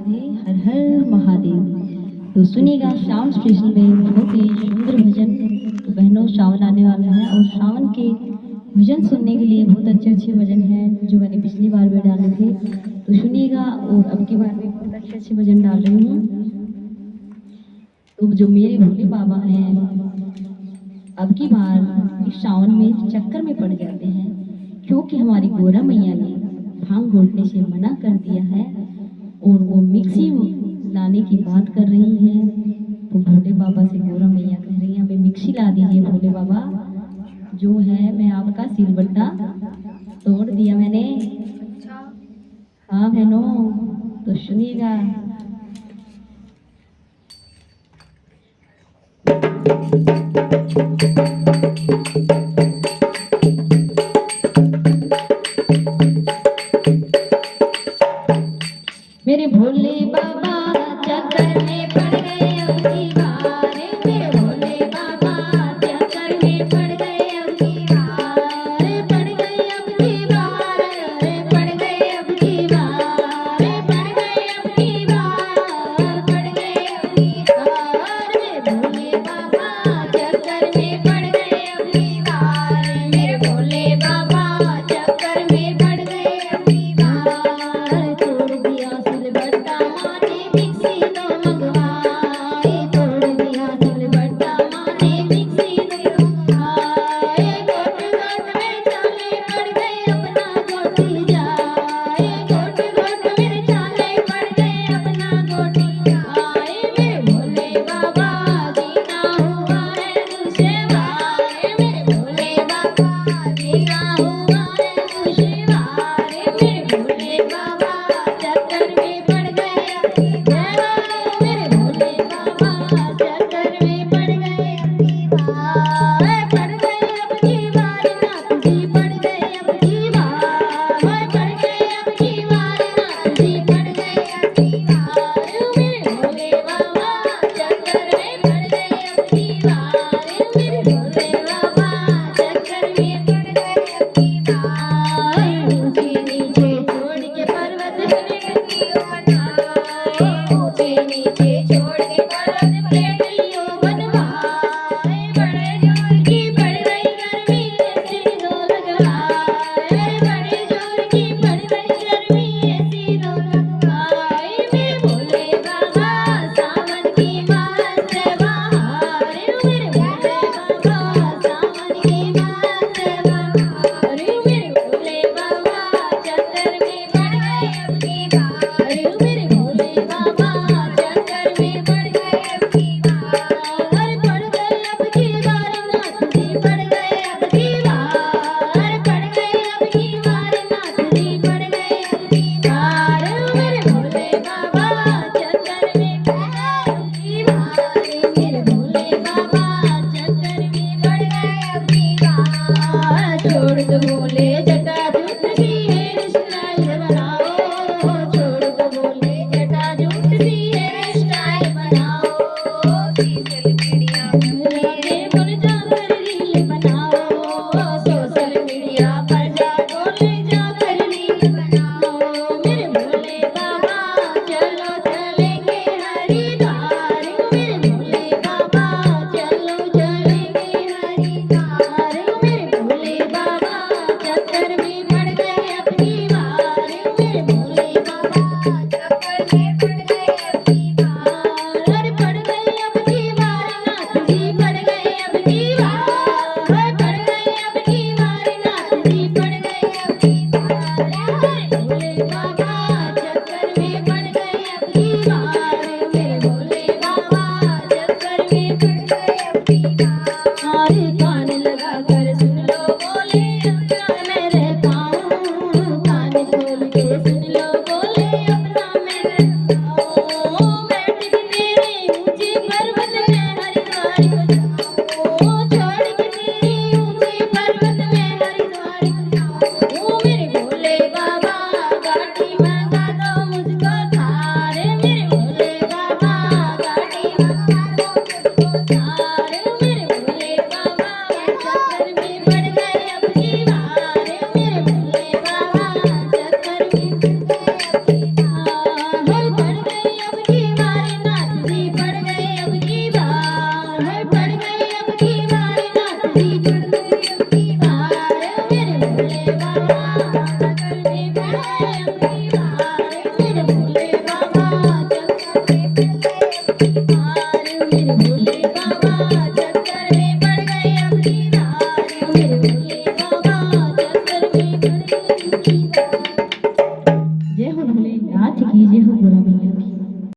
हर हर महादेव। तो सुनिएगा श्याम स्टेशन में बहुत ही सुंदर भजन। तो बहनों, श्रावण आने वाला है और श्रावण के भजन सुनने के लिए बहुत अच्छे अच्छे भजन हैं जो मैंने पिछली बार भी डाले थे। तो सुनिएगा, और अब की बार भी बहुत अच्छे अच्छे भजन डाल रही हूँ। तो जो मेरे भोले बाबा हैं, अब की बार इस श्रावण में चक्कर में पड़ जाते हैं, क्योंकि हमारी गोरा मैया ने भांग घोटने से मना कर दिया है और वो मिक्सी लाने की बात कर रही है। तो भोले बाबा से गोरा मैया कह रही है, हमें मिक्सी ला दीजिए भोले बाबा। जो है मैं आपका सिलबट्टा तोड़ दिया मैंने। हाँ बहनों, तो सुनिएगा। मेरे भोले बाबा चक्कर में पड़ गए अब की बार। मेरे भोले बाबा चक्कर में पड़ गए अब की बार। पड़ गए अब की बार, पड़ गए अब की बार, पड़ गए अब की बार, पड़ गए अब की बार। मेरे भोले बाबा चक्कर में पड़ गए अब की बार। मेरे भोले बाबा चक्कर में पड़ गए अब की बार। छोड़ दिया सिलबट्टा माने मिक्सी दो मंगवाए। तोड़ दिया सिलबट्टा माने मिक्सी दो मंगवाए। गोट गोट में चाले पड़ गए अपना गोटी जाए। गोट गोट में चाले पड़ गए अपना गोटी जाए। मेरे भोले बाबा जीना हुआ है दुश्वार। मेरे भोले बाबा जीना हुआ है दुश्वार। मेरे भोले बाबा चक्कर में पड़ गए अब की बार। मेरे भोले बाबा चक्कर में पड़ गए अब की बार। पड़ गए अब की बार नाथ जी, पड़ गए अब की बार। पड़ गए अब की बार नाथ जी, पड़ गए अब की बार। मेरे भोले बाबा चक्कर में पड़ गए अब की बार। मेरे भोले बाबा चक्कर में पड़ गए अब की बार। ऊंचे नीचे छोड़ के पर्वत पे डलियों बनाए। ऊंचे नीचे छोड़ के पर्वत पे डलियों बनवाए। बड़े जोर की पड़ गई गर्मी ऐसी दो लगवाए। बड़े जोर की पड़ गई गर्मी ऐसी दो लगवाए। मेरे भोले बाबा सावन की मास है बहार। मेरे भोले बाबा सावन की मास है बहार। मेरे भोले बाबा चक्कर में पड़ गए अब की बार। मेरे भोले बाबा चक्कर में पड़ गए अब की बार। पड़ गए अब की बार नाथ जी, पड़ गए अब की बार। पड़ गए अब की बार नाथ जी, पड़ गए अब की बार। मेरे भोले बाबा चक्कर में पड़ गए अब की बार। मेरे भोले बाबा चक्कर में पड़ गए अब की बार। छोड़ दो बोले जटाजूट सी हेयर स्टाइल बनाओ। छोड़ दो बोले जटाजूट सी हेयर स्टाइल बनाओ। सोशल मीडिया पर जाकर रील बनाओ। सोशल मीडिया पर जाकर रील बनाओ। मेरे भोले बाबा चलो चलेंगे हरिद्वार। मेरे भोले बाबा चलो चलेंगे हरिद्वार। मेरे भोले बाबा चक्कर में पड़ गए अब की बार। मेरे भोले बाबा चक्कर में पड़ गए अब की बार। पड़ गए अब की बार नाथ जी, पड़ गए अब की बार। पड़ गए अब की बार नाथ जी, पड़ गए अब की बार। मेरे भोले बाबा चक्कर में पड़ गए अब की बार। मेरे भोले बाबा चक्कर में पड़ गए अब की बार। कान लगा कर सुन लो बोले अपना मैं रहता हूँ। कान खोल के सुन लो बोले अपना मैं रहता